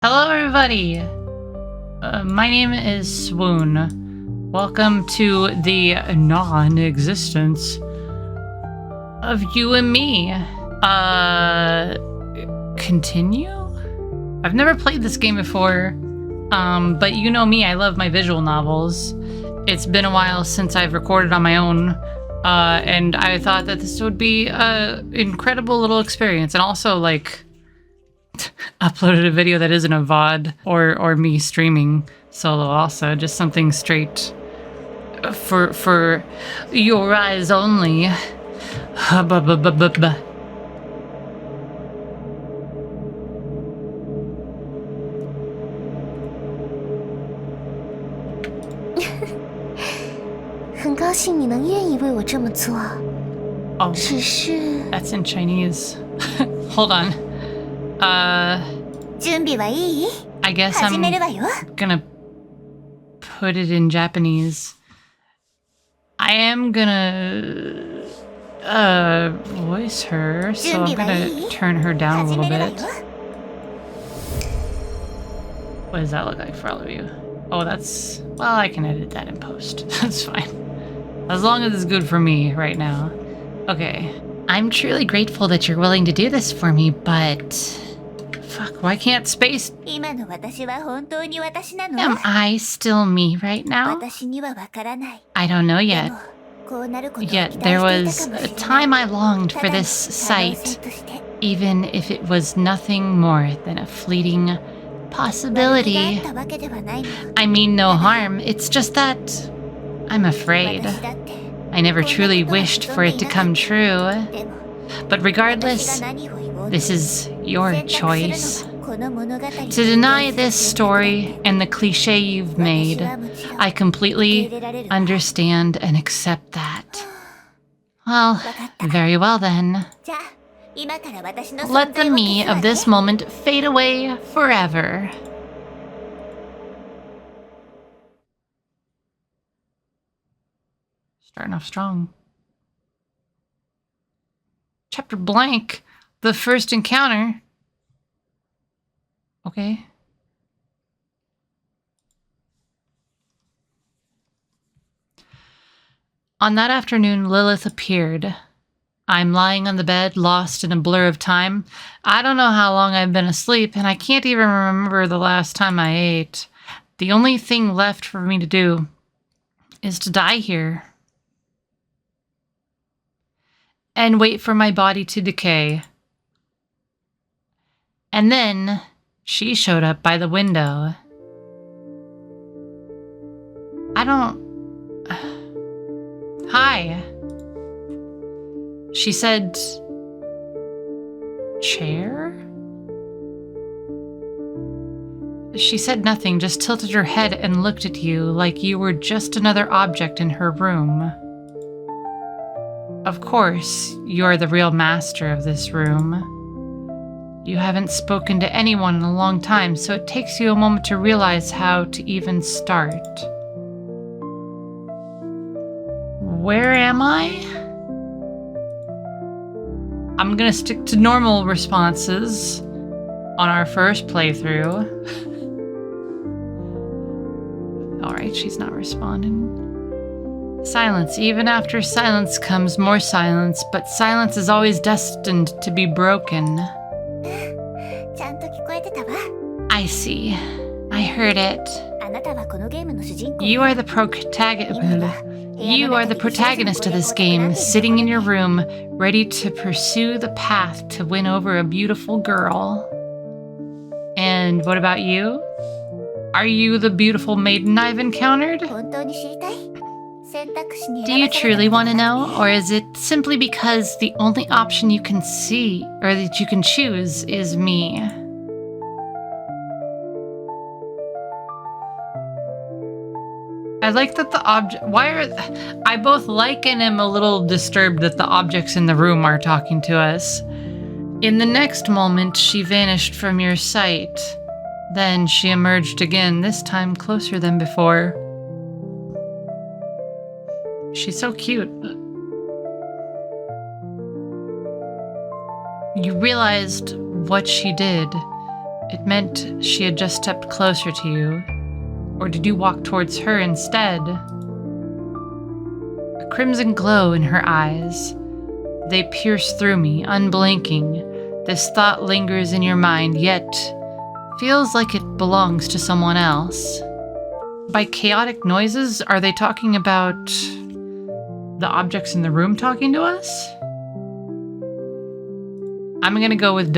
Hello, everybody. My name is Swoon. Welcome to the non-existence of you and me. Continue? I've never played this game before, but you know me, I love my visual novels. It's been a while since I've recorded on my own, and I thought that this would be an incredible little experience, and also, like, uploaded a video that isn't a VOD or me streaming solo also, just something straight for your eyes only. Oh, that's in Chinese. Hold on. I guess I'm gonna put it in Japanese. I am gonna voice her, so I'm gonna turn her down a little bit. What does that look like for all of you? Oh, that's... well, I can edit that in post. That's fine. As long as it's good for me right now. Okay. I'm truly grateful that you're willing to do this for me, but... fuck, why can't space... Am I still me right now? I don't know yet. Yet there was a time I longed for this sight, even if it was nothing more than a fleeting possibility. I mean no harm, it's just that I'm afraid. I never truly wished for it to come true. But regardless, this is your choice. To deny this story and the cliche you've made, I completely understand and accept that. Well, very well then. Let the me of this moment fade away forever. Starting off strong. Chapter blank. The first encounter. Okay. On that afternoon, Lilith appeared. I'm lying on the bed, lost in a blur of time. I don't know how long I've been asleep, and I can't even remember the last time I ate. The only thing left for me to do is to die here. And wait for my body to decay. And then she showed up by the window. Hi. She said, chair? She said nothing, just tilted her head and looked at you like you were just another object in her room. Of course, you're the real master of this room. You haven't spoken to anyone in a long time, so it takes you a moment to realize how to even start. Where am I? I'm gonna stick to normal responses on our first playthrough. Alright, she's not responding. Silence. Even after silence comes more silence, but silence is always destined to be broken. I see. I heard it. You are the protagonist of this game, sitting in your room, ready to pursue the path to win over a beautiful girl. And what about you? Are you the beautiful maiden I've encountered? Do you truly want to know, or is it simply because the only option you can see, or that you can choose, is me? I like that the I both like and am a little disturbed that the objects in the room are talking to us. In the next moment, she vanished from your sight. Then she emerged again, this time closer than before. She's so cute. You realized what she did. It meant she had just stepped closer to you. Or did you walk towards her instead? A crimson glow in her eyes. They pierce through me, unblinking. This thought lingers in your mind, yet feels like it belongs to someone else. By chaotic noises, are they talking about the objects in the room talking to us? I'm gonna go with ...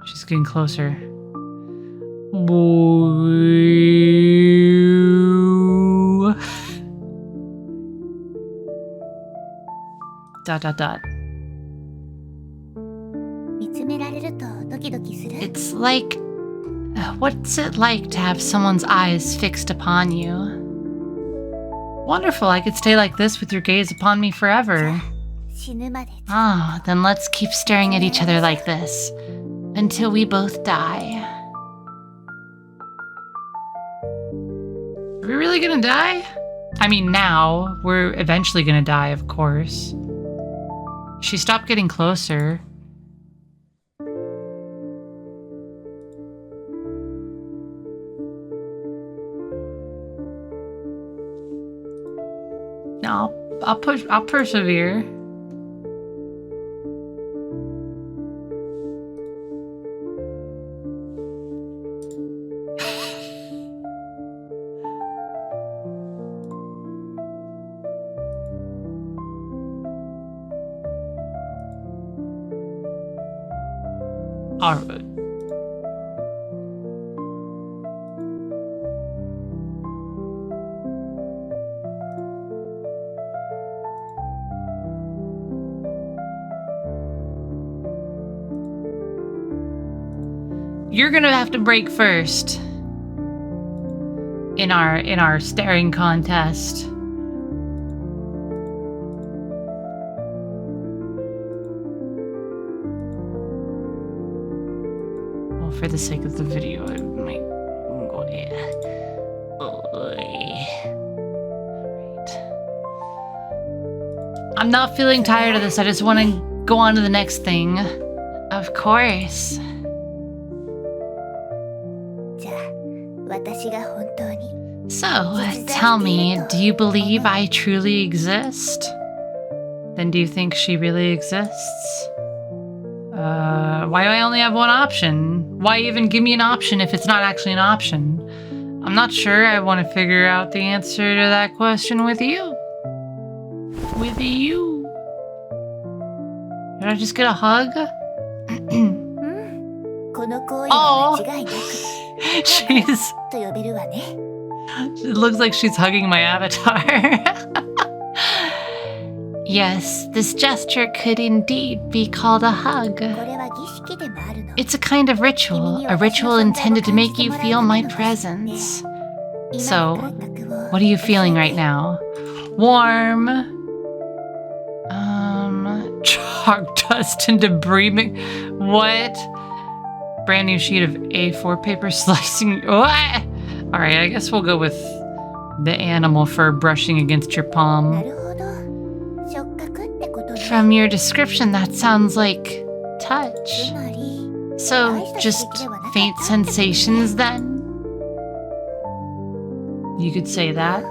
She's getting closer. Boo. ... It's like... What's it like to have someone's eyes fixed upon you? Wonderful, I could stay like this with your gaze upon me forever. Ah, then let's keep staring at each other like this. Until we both die. Are we really gonna die? I mean, now. We're eventually gonna die, of course. She stopped getting closer. No, I'll persevere. Alright. You're gonna have to break first in our staring contest. Well, for the sake of the video, I might go Right. I'm not feeling tired of this. I just want to go on to the next thing. Of course. So, tell me, do you believe I truly exist? Then do you think she really exists? Why do I only have one option? Why even give me an option if it's not actually an option? I'm not sure. I want to figure out the answer to that question with you. With you. Did I just get a hug? Oh, she's... It looks like she's hugging my avatar. Yes, this gesture could indeed be called a hug. It's a kind of ritual, a ritual intended to make you feel my presence. So, what are you feeling right now? Warm. Chalk dust and debris. What? Brand new sheet of A4 paper slicing. What? Alright, I guess we'll go with the animal fur brushing against your palm. From your description, that sounds like touch. So, just faint sensations then? You could say that.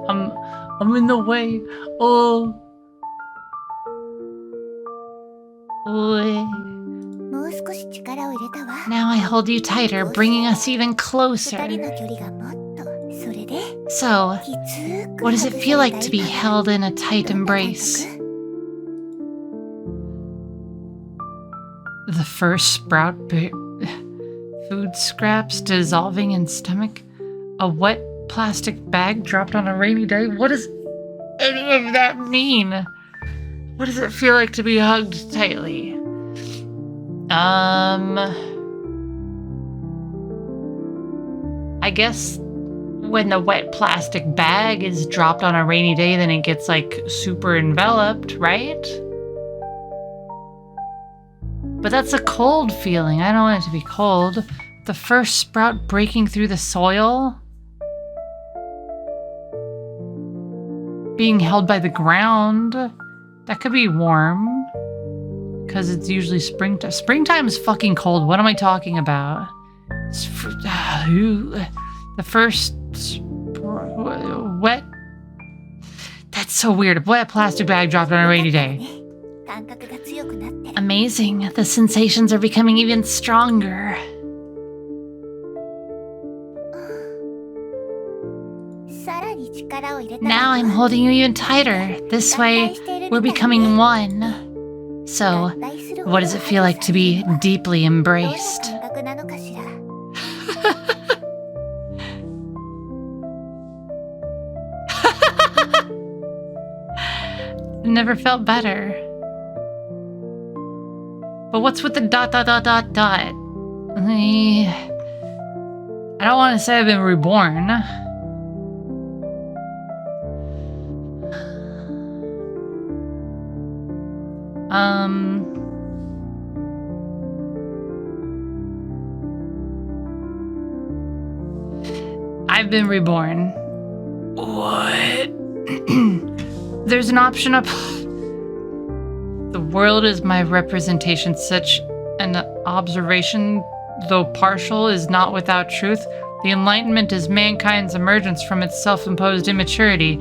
I'm in the way. Oh. Now I hold you tighter, bringing us even closer. So, what does it feel like to be held in a tight embrace? The first sprout food scraps dissolving in stomach? A wet plastic bag dropped on a rainy day? What does any of that mean? What does it feel like to be hugged tightly? I guess when the wet plastic bag is dropped on a rainy day, then it gets like super enveloped, right? But that's a cold feeling. I don't want it to be cold. The first sprout breaking through the soil. Being held by the ground. That could be warm. Because it's usually springtime. Springtime is fucking cold. What am I talking about? The first wet. That's so weird. A wet plastic bag dropped on a rainy day. Amazing. The sensations are becoming even stronger. Now I'm holding you even tighter. This way, we're becoming one. So, what does it feel like to be deeply embraced? Never felt better. But what's with the ... I don't want to say I've been reborn. I've been reborn. What? There's an option up. The world is my representation. Such an observation, though partial, is not without truth. The Enlightenment is mankind's emergence from its self-imposed immaturity.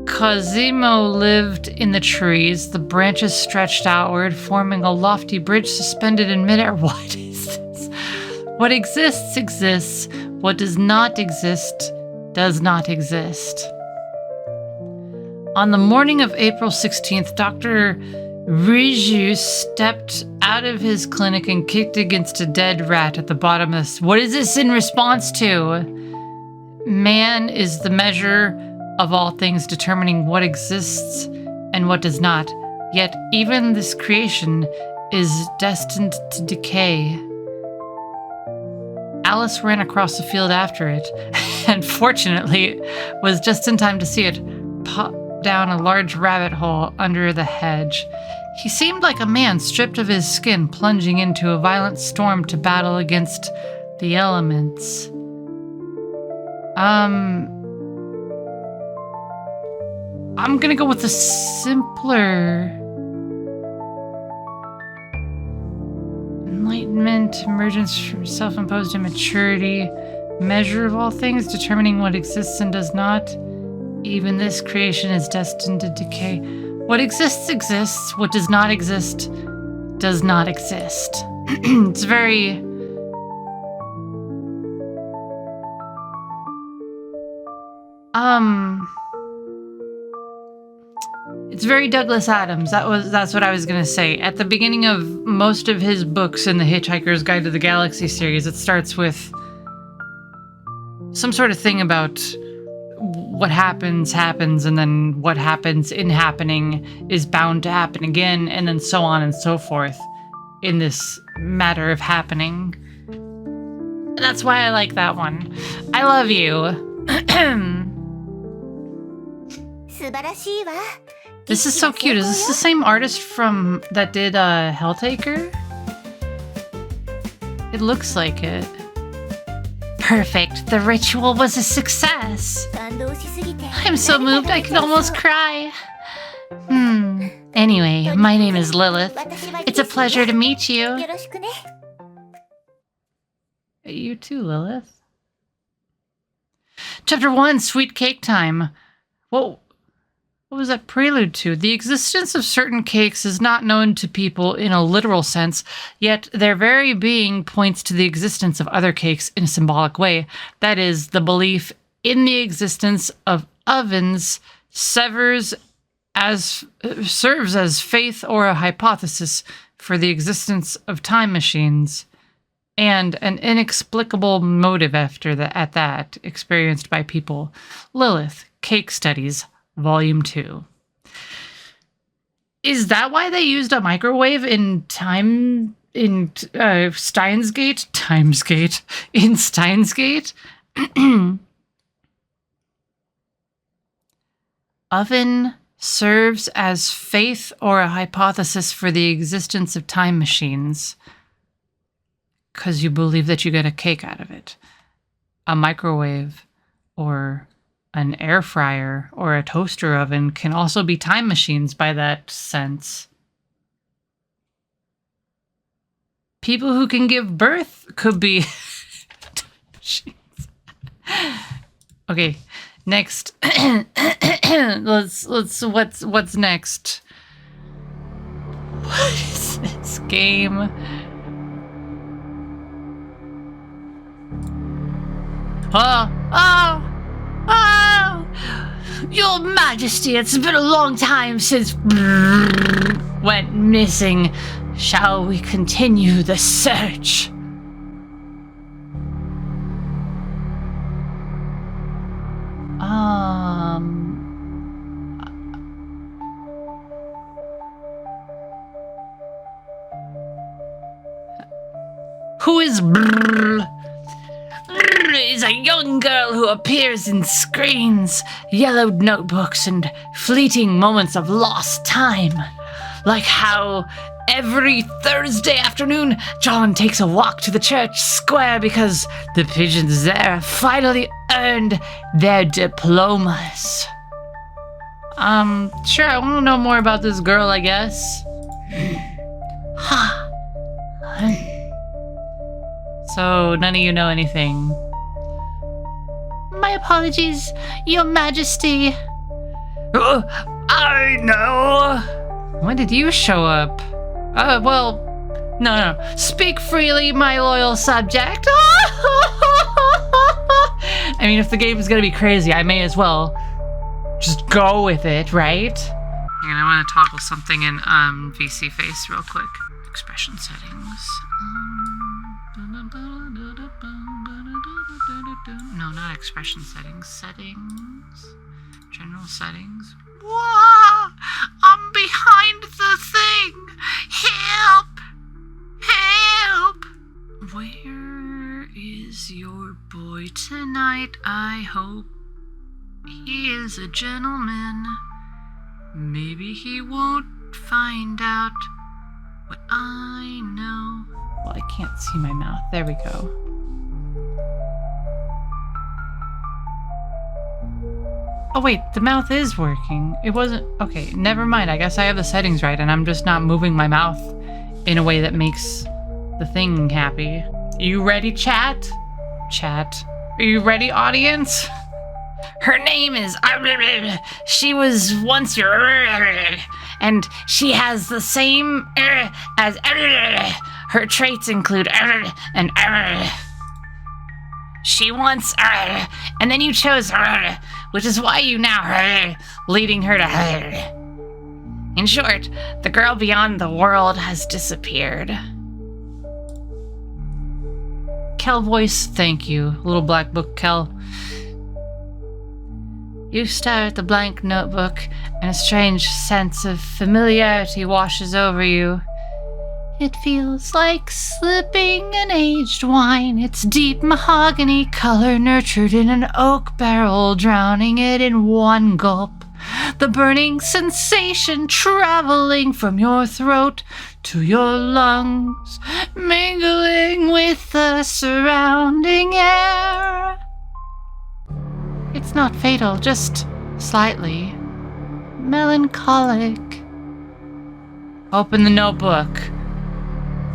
Cosimo lived in the trees, the branches stretched outward, forming a lofty bridge suspended in midair. What is this? What exists, exists. What does not exist, does not exist. On the morning of April 16th, Dr. Riju stepped out of his clinic and kicked against a dead rat at the bottom of the... What is this in response to? Man is the measure of all things, determining what exists and what does not. Yet even this creation is destined to decay. Alice ran across the field after it, and fortunately was just in time to see it pop down a large rabbit hole under the hedge. He seemed like a man stripped of his skin, plunging into a violent storm to battle against the elements. I'm gonna go with the simpler. Enlightenment, emergence from self-imposed immaturity, measure of all things, determining what exists and does not. Even this creation is destined to decay. What exists, exists. What does not exist, does not exist. It's very... It's very Douglas Adams. That's what I was gonna say. At the beginning of most of his books in the Hitchhiker's Guide to the Galaxy series, it starts with some sort of thing about what happens, and then what happens in happening is bound to happen again, and then so on and so forth in this matter of happening. That's why I like that one. I love you. This is so cute. Is this the same artist from that did Helltaker? It looks like it. Perfect. The ritual was a success. I'm so moved I could almost cry. Anyway, my name is Lilith. It's a pleasure to meet you. You too, Lilith. Chapter 1, Sweet Cake Time. Whoa. What was that prelude to? The existence of certain cakes is not known to people in a literal sense, yet their very being points to the existence of other cakes in a symbolic way. That is, the belief in the existence of ovens serves as faith or a hypothesis for the existence of time machines, and an inexplicable motive at that experienced by people. Lilith, Cake Studies, Volume 2. Is that why they used a microwave in Steins Gate? In Steins Gate? Oven serves as faith or a hypothesis for the existence of time machines. Because you believe that you get a cake out of it. A microwave or an air fryer or a toaster oven can also be time machines by that sense. People who can give birth could be time machines. Okay, next. What's next? What is this game? Oh! Your Majesty, it's been a long time since went missing. Shall we continue the search? Who is is a young girl who appears in screens, yellowed notebooks, and fleeting moments of lost time. Like how every Thursday afternoon, John takes a walk to the church square because the pigeons there finally earned their diplomas. Sure, I want to know more about this girl, I guess. So, none of you know anything. My apologies, Your Majesty. I know. When did you show up? Well, no. Speak freely, my loyal subject. I mean, if the game is gonna be crazy, I may as well just go with it, right? And I want to toggle something in VC Face real quick. Expression settings. No, not expression settings. Settings. General settings. Whoa! I'm behind the thing! Help! Help! Where is your boy tonight? I hope he is a gentleman. Maybe he won't find out what I know. Well, I can't see my mouth. There we go. Oh wait, the mouth is working. It wasn't... Okay, never mind. I guess I have the settings right and I'm just not moving my mouth in a way that makes the thing happy. You ready, chat? Chat. Are you ready, audience? Her name is... She was once your... And she has the same... as... Her traits include... and... She wants... and then you chose... which is why you now... leading her to... In short, the girl beyond the world has disappeared. Kel voice, thank you. Little black book, Kel. You stare at the blank notebook, and a strange sense of familiarity washes over you. It feels like slipping an aged wine, its deep mahogany color nurtured in an oak barrel, drowning it in one gulp. The burning sensation traveling from your throat to your lungs, mingling with the surrounding air. It's not fatal, just slightly melancholic. Open the notebook.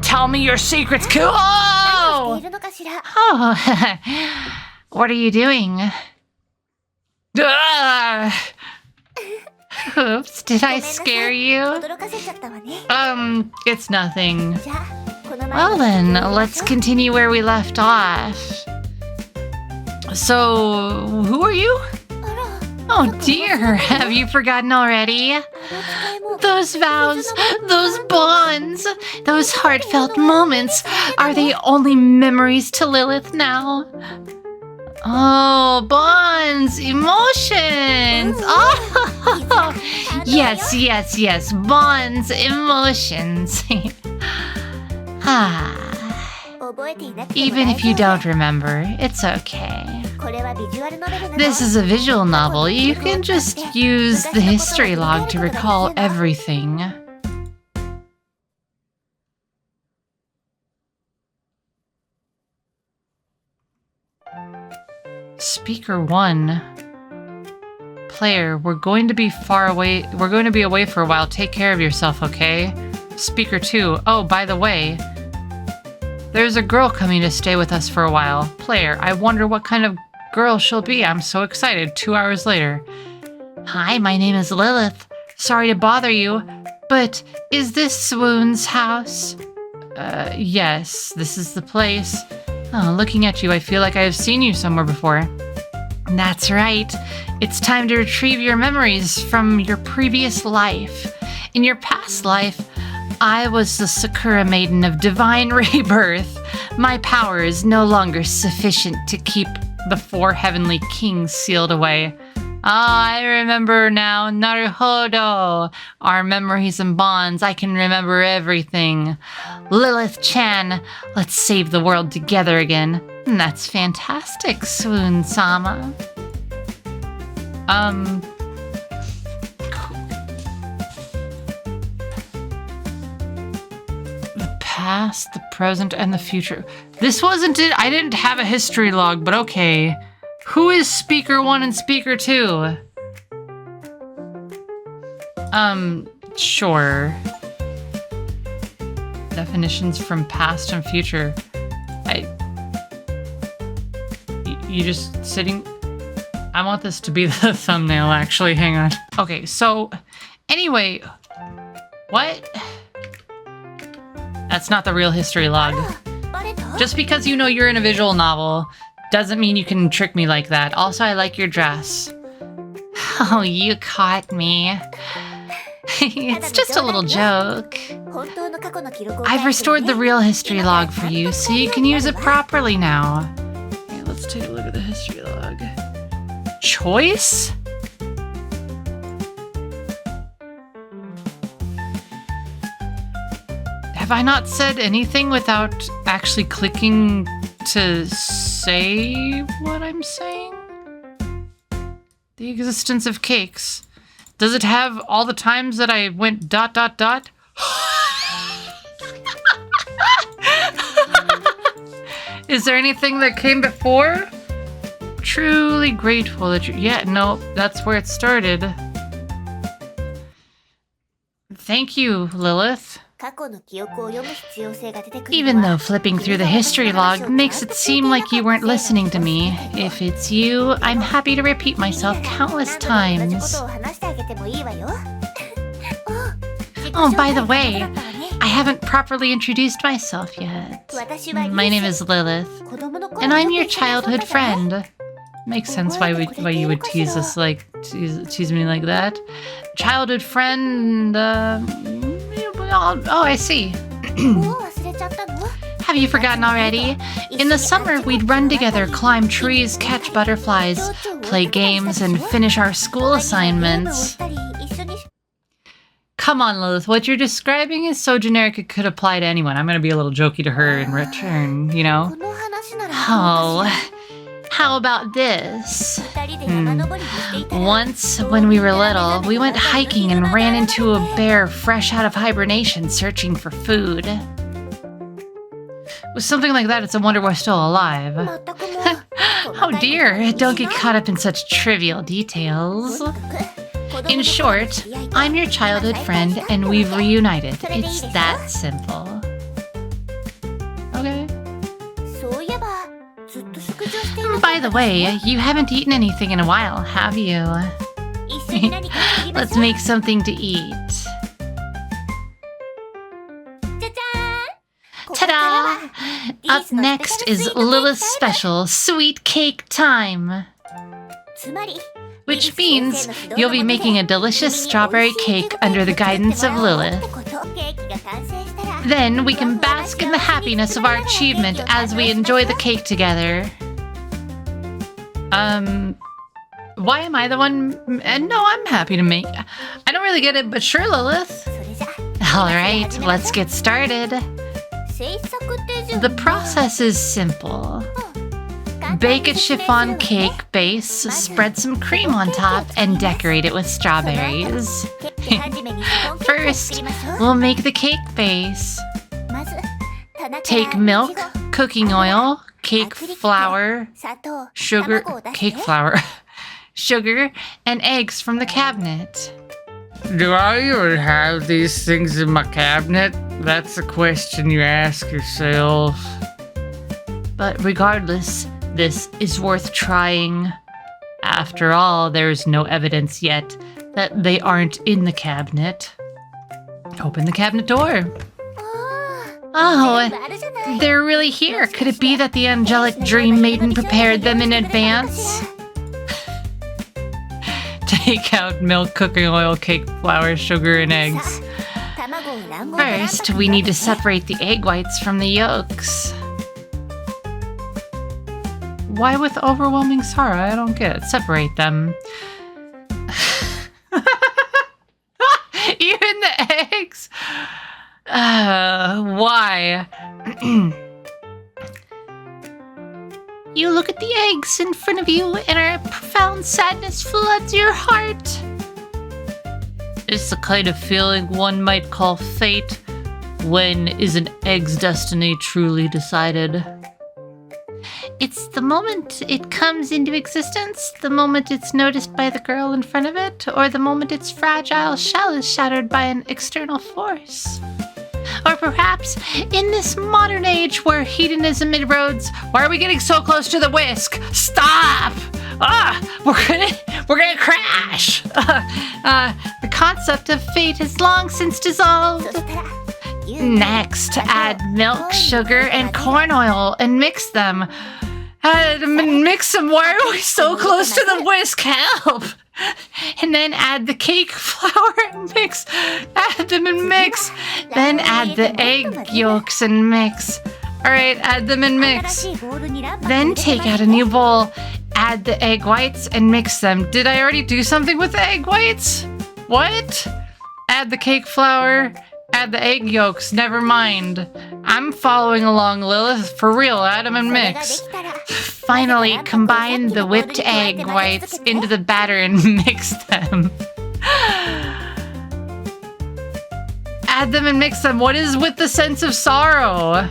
Tell me your secrets, cool! Oh! What are you doing? Oops, did I scare you? It's nothing. Well then, let's continue where we left off. So, who are you? Oh dear, have you forgotten already? Those vows, those bonds, those heartfelt moments, are they only memories to Lilith now? Oh, bonds, emotions. Oh, yes, bonds, emotions. Even if you don't remember, it's okay. This is a visual novel. You can just use the history log to recall everything. Speaker 1. player, we're going to be away for a while. Take care of yourself, okay? Speaker 2. Oh, by the way, there's a girl coming to stay with us for a while. Player, I wonder what kind of girl she'll be. I'm so excited. 2 hours later. Hi, my name is Lilith. Sorry to bother you, but is this Swoon's house? Yes, this is the place. Oh, looking at you, I feel like I have seen you somewhere before. That's right. It's time to retrieve your memories from your previous life. In your past life, I was the Sakura Maiden of Divine Rebirth. My power is no longer sufficient to keep the 4 heavenly kings sealed away. Ah, I remember now. Naruhodo. Our memories and bonds. I can remember everything. Lilith-chan, let's save the world together again. That's fantastic, Swoon-sama. The past, the present, and the future. This wasn't it. I didn't have a history log, but okay. Who is Speaker 1 and Speaker 2? Sure. Definitions from past and future. You just sitting... I want this to be the thumbnail, actually. Hang on. Okay, so... Anyway... What? That's not the real history log. Just because you know you're in a visual novel doesn't mean you can trick me like that. Also, I like your dress. Oh, you caught me. It's just a little joke. I've restored the real history log for you, so you can use it properly now. Okay, let's take a look at the history log. Choice? Have I not said anything without actually clicking to say what I'm saying? The existence of cakes. Does it have all the times that I went ... Is there anything that came before? Truly grateful that you... Yeah, no, that's where it started. Thank you, Lilith. Even though flipping through the history log makes it seem like you weren't listening to me, if it's you, I'm happy to repeat myself countless times. Oh, by the way, I haven't properly introduced myself yet. My name is Lilith, and I'm your childhood friend. Makes sense why you would tease us tease me like that. Childhood friend, oh, I see. Have you forgotten already? In the summer, we'd run together, climb trees, catch butterflies, play games, and finish our school assignments. Come on, Lilith, what you're describing is so generic it could apply to anyone. I'm gonna be a little jokey to her in return, you know? Oh, how about this? Once, when we were little, we went hiking and ran into a bear fresh out of hibernation searching for food. With something like that, it's a wonder we're still alive. Oh dear, don't get caught up in such trivial details. In short, I'm your childhood friend and we've reunited. It's that simple. Okay. By the way, you haven't eaten anything in a while, have you? Let's make something to eat. Ta-da! Up next is Lilith's special sweet cake time. Which means you'll be making a delicious strawberry cake under the guidance of Lilith. Then we can bask in the happiness of our achievement as we enjoy the cake together. Why am I the one? No, I'm happy to make. I don't really get it, but sure, Lilith. Alright, let's get started. The process is simple. Bake a chiffon cake base, spread some cream on top, and decorate it with strawberries. First, we'll make the cake base. Take milk, cooking oil, cake flour, sugar, cake flour, sugar, and eggs from the cabinet. Do I even have these things in my cabinet? That's a question you ask yourself. But regardless, this is worth trying. After all, there's no evidence yet that they aren't in the cabinet. Open the cabinet door. Oh, they're really here. Could it be that the angelic dream maiden prepared them in advance? Take out milk, cooking oil, cake, flour, sugar, and eggs. First, we need to separate the egg whites from the yolks. Why with overwhelming sorrow? I don't get it. Separate them. Even the eggs? Why? You look at the eggs in front of you and a profound sadness floods your heart. It's the kind of feeling one might call fate. When is an egg's destiny truly decided? It's the moment it comes into existence, the moment it's noticed by the girl in front of it, or the moment its fragile shell is shattered by an external force. Or perhaps, in this modern age where hedonism erodes, why are we getting so close to the whisk? Stop! We're gonna crash! The concept of fate has long since dissolved. Next, add milk, sugar, and corn oil and mix them. Mix them. Why are we so close to the whisk? Help! And then add the cake flour and mix. Add them and mix. Then add the egg yolks and mix. Alright, add them and mix. Then take out a new bowl. Add the egg whites and mix them. Did I already do something with the egg whites? What? Add the cake flour. Add the egg yolks. Never mind. I'm following along, Lilith. For real, add them and mix. Finally, combine the whipped egg whites into the batter and mix them. Add them and mix them. What is with the sense of sorrow?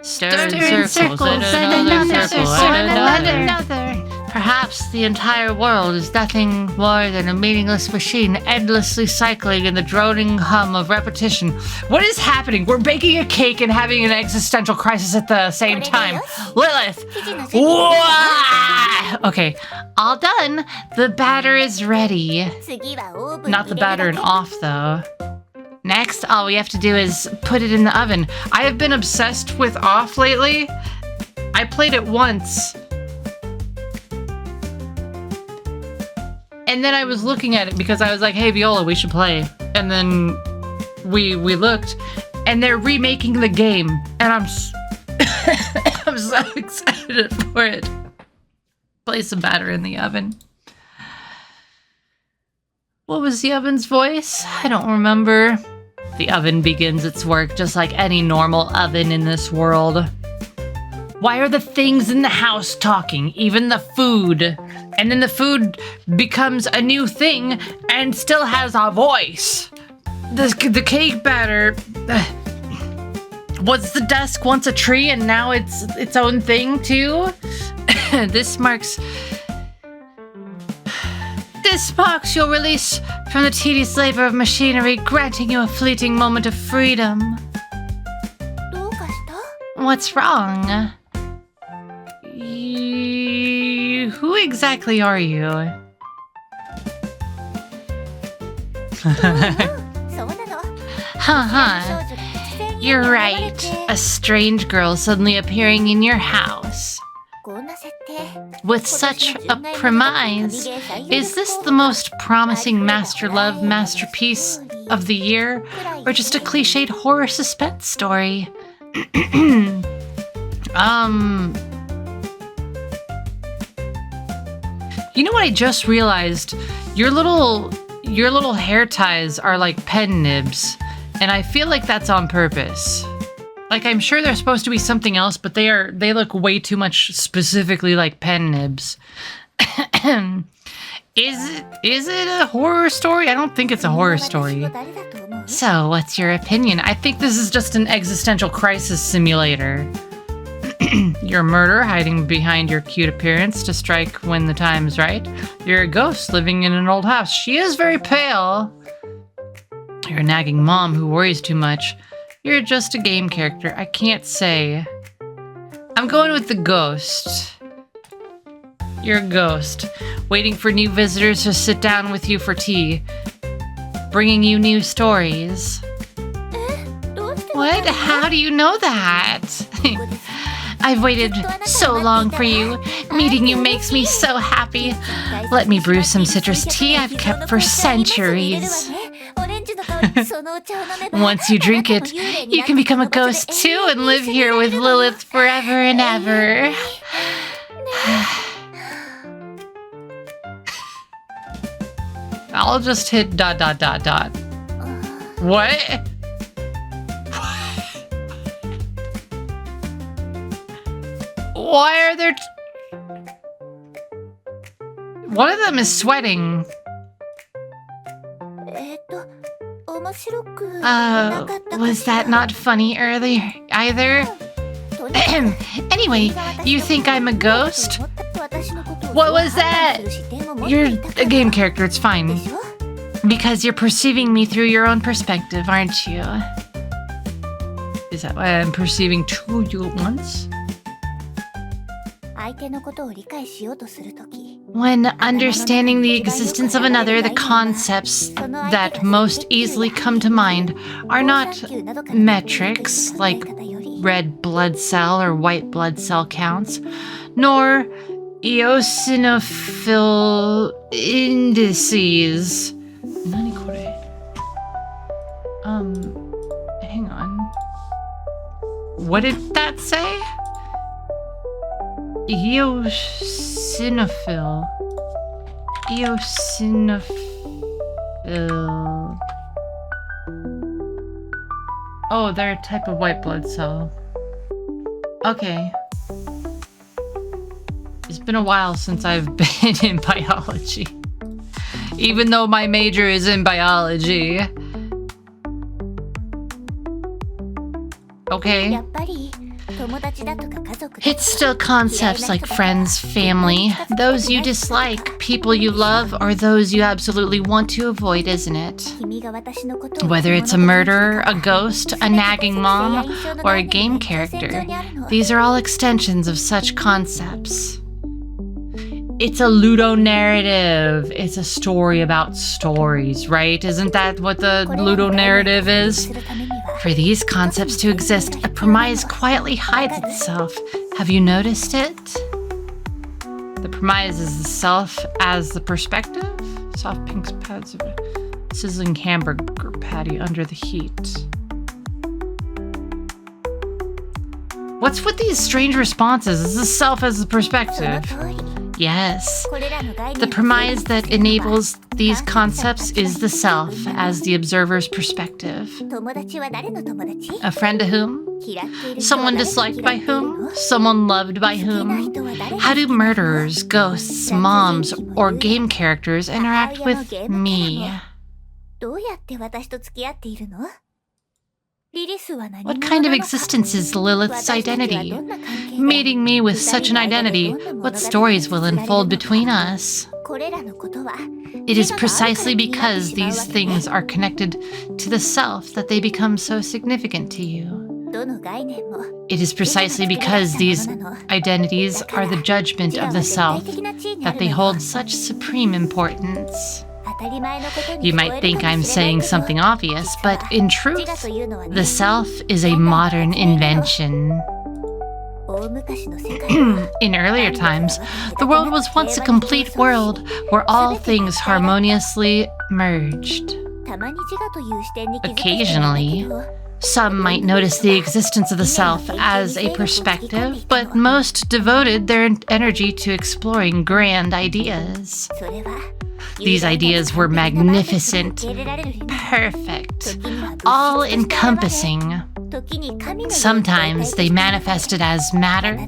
Stir in circles, and another circle, and another. Perhaps the entire world is nothing more than a meaningless machine endlessly cycling in the droning hum of repetition. What is happening? We're baking a cake and having an existential crisis at the same time. Lilith! Wah! Okay, all done. The batter is ready. Not the batter and off, though. Next, all we have to do is put it in the oven. I have been obsessed with off lately. I played it once. And then I was looking at it because I was like, hey, Viola, we should play. And then we looked, and they're remaking the game. And I'm so excited for it. Place some batter in the oven. What was the oven's voice? I don't remember. The oven begins its work just like any normal oven in this world. Why are the things in the house talking? Even the food. And then the food becomes a new thing and still has a voice. The cake batter was the desk once a tree and now it's its own thing too? This marks your release from the tedious labor of machinery, granting you a fleeting moment of freedom. What's wrong? Who exactly are you? You're right. A strange girl suddenly appearing in your house. With such a premise, is this the most promising master love masterpiece of the year, or just a cliched horror suspense story? You know what I just realized? Your little hair ties are like pen nibs, and I feel like that's on purpose. Like, I'm sure they're supposed to be something else, but they look way too much specifically like pen nibs. Is it a horror story? I don't think it's a horror story. So, what's your opinion? I think this is just an existential crisis simulator. You're a murderer hiding behind your cute appearance to strike when the time's right. You're a ghost living in an old house. She is very pale. You're a nagging mom who worries too much. You're just a game character. I can't say. I'm going with the ghost. You're a ghost, waiting for new visitors to sit down with you for tea, bringing you new stories. What? How do you know that? I've waited so long for you. Meeting you makes me so happy. Let me brew some citrus tea I've kept for centuries. Once you drink it, you can become a ghost too and live here with Lilith forever and ever. I'll just hit ... What? Why are there... One of them is sweating. Was that not funny earlier either? Anyway, you think I'm a ghost? What was that? You're a game character, it's fine. Because you're perceiving me through your own perspective, aren't you? Is that why I'm perceiving two you at once? When understanding the existence of another, the concepts that most easily come to mind are not metrics like red blood cell or white blood cell counts, nor eosinophil indices. Hang on. What did that say? Eosinophil. Oh, they're a type of white blood cell. Okay. It's been a while since I've been in biology. Even though my major is in biology. Okay. It's still concepts like friends, family, those you dislike, people you love, or those you absolutely want to avoid, isn't it? Whether it's a murderer, a ghost, a nagging mom, or a game character, these are all extensions of such concepts. It's a ludonarrative. It's a story about stories, right? Isn't that what the ludonarrative is? For these concepts to exist, a premise quietly hides itself. Have you noticed it? The premise is the self as the perspective. Soft pink pads of a sizzling hamburger patty under the heat. What's with these strange responses? Is the self as the perspective? Yes. The premise that enables these concepts is the self as the observer's perspective. A friend to whom? Someone disliked by whom? Someone loved by whom? How do murderers, ghosts, moms, or game characters interact with me? What kind of existence is Lilith's identity? Meeting me with such an identity, what stories will unfold between us? It is precisely because these things are connected to the self that they become so significant to you. It is precisely because these identities are the judgment of the self that they hold such supreme importance. You might think I'm saying something obvious, but in truth, the self is a modern invention. In earlier times, the world was once a complete world where all things harmoniously merged. Occasionally, some might notice the existence of the self as a perspective, but most devoted their energy to exploring grand ideas. These ideas were magnificent, perfect, all-encompassing. Sometimes they manifested as matter,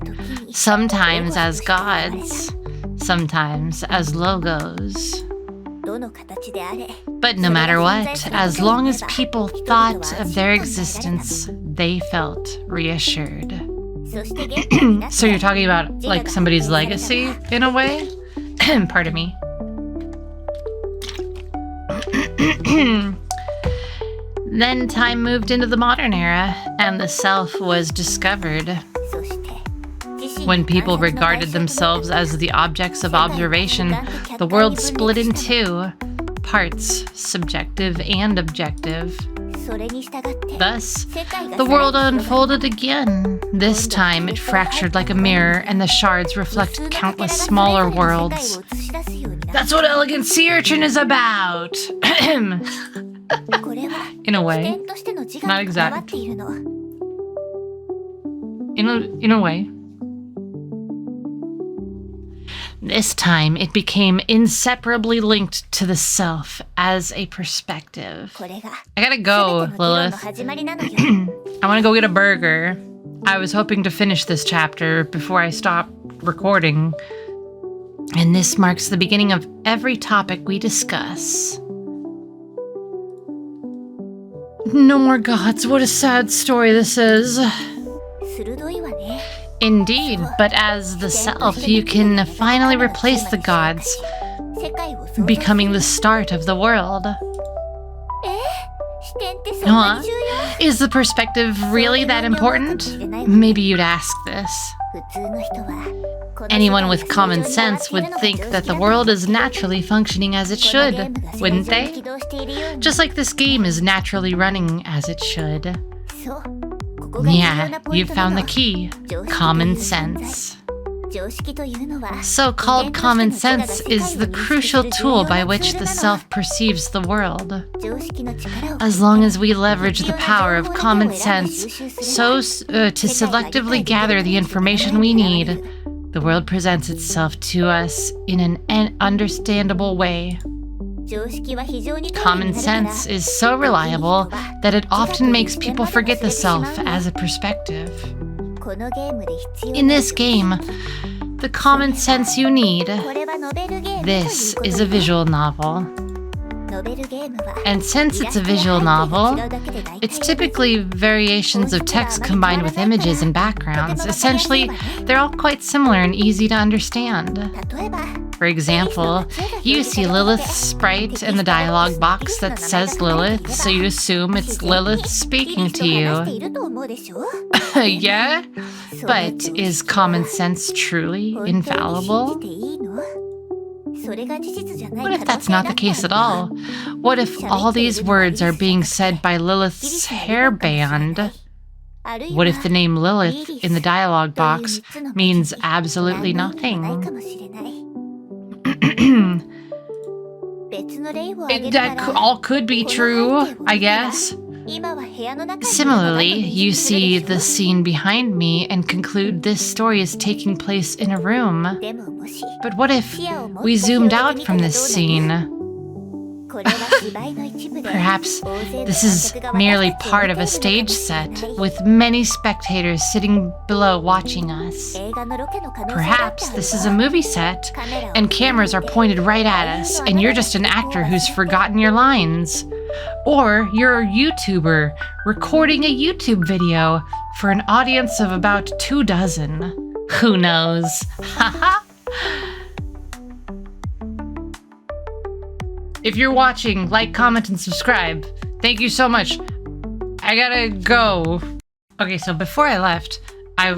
sometimes as gods, sometimes as logos. But no matter what, as long as people thought of their existence, they felt reassured. So you're talking about, like, somebody's legacy, in a way? Pardon me. Then time moved into the modern era, and the self was discovered. When people regarded themselves as the objects of observation, the world split in two parts, subjective and objective. Thus, the world unfolded again. This time, it fractured like a mirror, and the shards reflected countless smaller worlds. That's what Elegant Sea Urchin is about! In a way. Not exact. In a way. This time, it became inseparably linked to the self as a perspective. I gotta go, Lilith. I want to go get a burger. I was hoping to finish this chapter before I stop recording. And this marks the beginning of every topic we discuss. No more gods. What a sad story this is. Indeed, but as the self, you can finally replace the gods, becoming the start of the world. Huh? Is the perspective really that important? Maybe you'd ask this. Anyone with common sense would think that the world is naturally functioning as it should, wouldn't they? Just like this game is naturally running as it should. Yeah, you've found the key. Common sense. So-called common sense is the crucial tool by which the self perceives the world. As long as we leverage the power of common sense to selectively gather the information we need, the world presents itself to us in an understandable way. Common sense is so reliable that it often makes people forget the self as a perspective. In this game, the common sense you need, this is a visual novel. And since it's a visual novel, it's typically variations of text combined with images and backgrounds. Essentially, they're all quite similar and easy to understand. For example, you see Lilith's sprite in the dialogue box that says Lilith, so you assume it's Lilith speaking to you. Yeah? But is common sense truly infallible? What if that's not the case at all? What if all these words are being said by Lilith's hairband? What if the name Lilith in the dialogue box means absolutely nothing? That all could be true, I guess. Similarly, you see the scene behind me and conclude this story is taking place in a room. But what if we zoomed out from this scene? Perhaps this is merely part of a stage set, with many spectators sitting below watching us. Perhaps this is a movie set, and cameras are pointed right at us, and you're just an actor who's forgotten your lines. Or you're a YouTuber recording a YouTube video for an audience of about 24. Who knows? Haha! If you're watching, like, comment, and subscribe. Thank you so much. I gotta go. Okay, so before I left, I,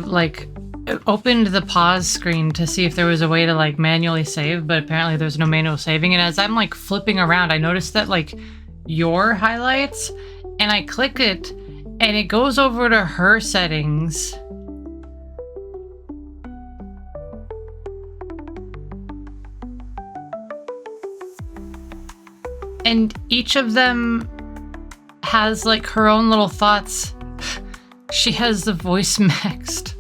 opened the pause screen to see if there was a way to, manually save, but apparently there's no manual saving. And as I'm, flipping around, I noticed that, your highlights, and I click it, and it goes over to her settings. And each of them has, her own little thoughts. She has the voice maxed.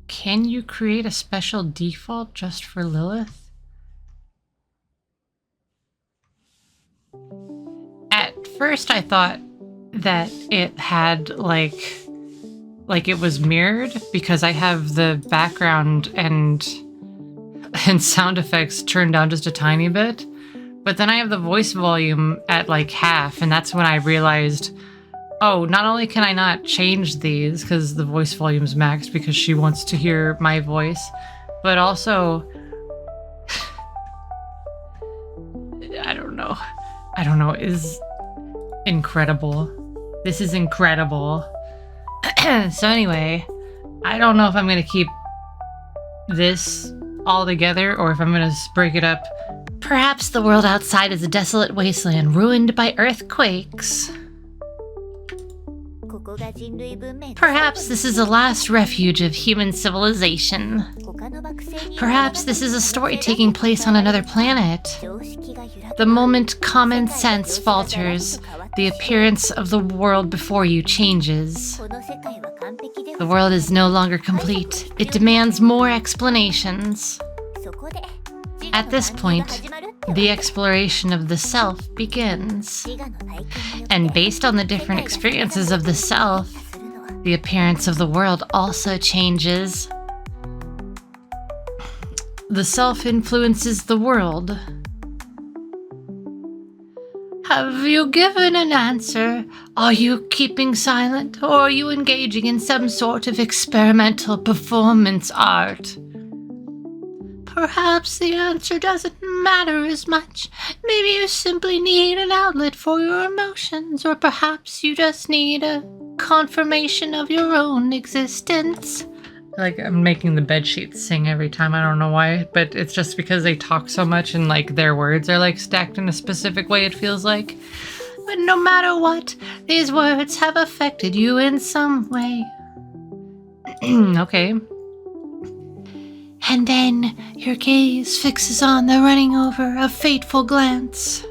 Can you create a special default just for Lilith? At first I thought that it had like it was mirrored, because I have the background and sound effects turned down just a tiny bit. But then I have the voice volume at like half, and that's when I realized, oh, not only can I not change these because the voice volume's maxed because she wants to hear my voice, but also, I don't know, is incredible. This is incredible. So anyway, I don't know if I'm going to keep this all together or if I'm going to break it up. Perhaps the world outside is a desolate wasteland ruined by earthquakes. Perhaps this is the last refuge of human civilization. Perhaps this is a story taking place on another planet. The moment common sense falters, the appearance of the world before you changes. The world is no longer complete. It demands more explanations. At this point, the exploration of the self begins. And based on the different experiences of the self, the appearance of the world also changes. The self influences the world. Have you given an answer? Are you keeping silent, or are you engaging in some sort of experimental performance art? Perhaps the answer doesn't matter as much. Maybe you simply need an outlet for your emotions, or perhaps you just need a confirmation of your own existence. Like, I'm making the bedsheets sing every time. I don't know why, but it's just because they talk so much and like their words are like stacked in a specific way, it feels like. But no matter what, these words have affected you in some way. Okay. And then your gaze fixes on the running over of fateful glance.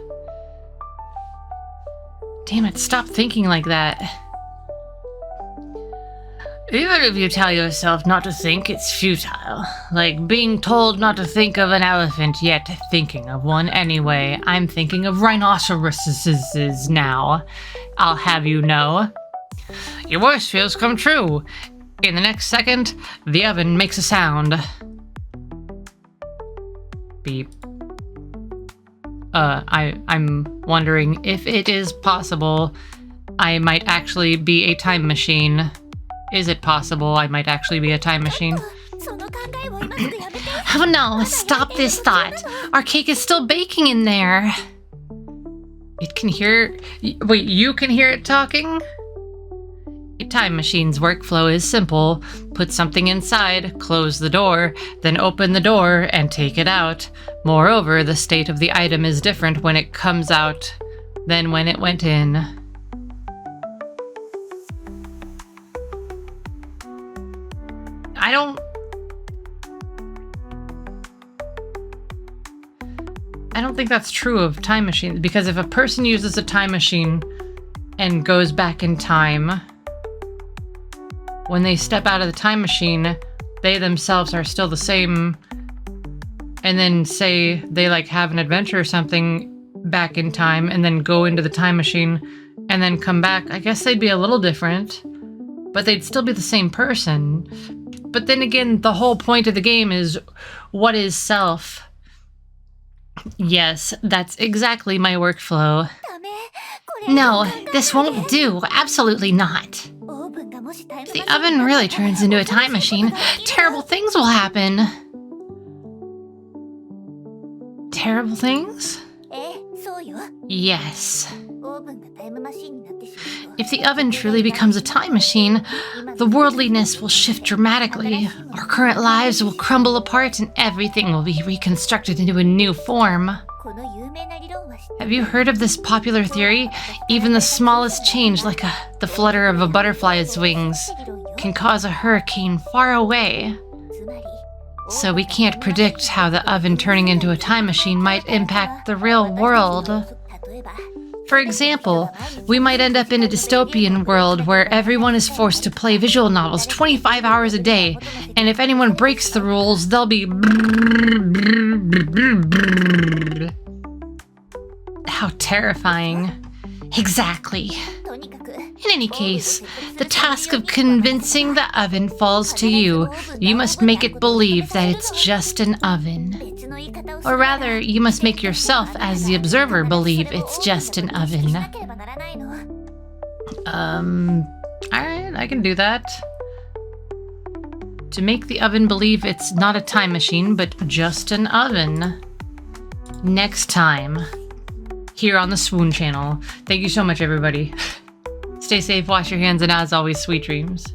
Damn it, stop thinking like that. Even if you tell yourself not to think, it's futile. Like being told not to think of an elephant, yet thinking of one anyway. I'm thinking of rhinoceroses now. I'll have you know. Your worst fears come true. In the next second, the oven makes a sound. Beep. I'm wondering if it is possible I might actually be a time machine. Is it possible I might actually be a time machine? Oh no, stop this thought. Our cake is still baking in there. It can hear... Wait, you can hear it talking? A time machine's workflow is simple. Put something inside, close the door, then open the door and take it out. Moreover, the state of the item is different when it comes out than when it went in. I don't think that's true of time machines, because if a person uses a time machine and goes back in time, when they step out of the time machine, they themselves are still the same, and then say they like have an adventure or something back in time and then go into the time machine and then come back, I guess they'd be a little different, but they'd still be the same person. But then again, the whole point of the game is, what is self? Yes, that's exactly my workflow. No, this won't do. Absolutely not. If the oven really turns into a time machine, terrible things will happen. Terrible things? Yes. If the oven truly becomes a time machine, the worldliness will shift dramatically. Our current lives will crumble apart and everything will be reconstructed into a new form. Have you heard of this popular theory? Even the smallest change, like the flutter of a butterfly's wings, can cause a hurricane far away. So we can't predict how the oven turning into a time machine might impact the real world. For example, we might end up in a dystopian world where everyone is forced to play visual novels 25 hours a day, and if anyone breaks the rules, they'll be... How terrifying. Exactly. In any case, the task of convincing the oven falls to you. You must make it believe that it's just an oven. Or rather, you must make yourself, as the observer, believe it's just an oven. Alright, I can do that. To make the oven believe it's not a time machine, but just an oven. Next time, here on the Swoon channel. Thank you so much, everybody. Stay safe, wash your hands, and as always, sweet dreams.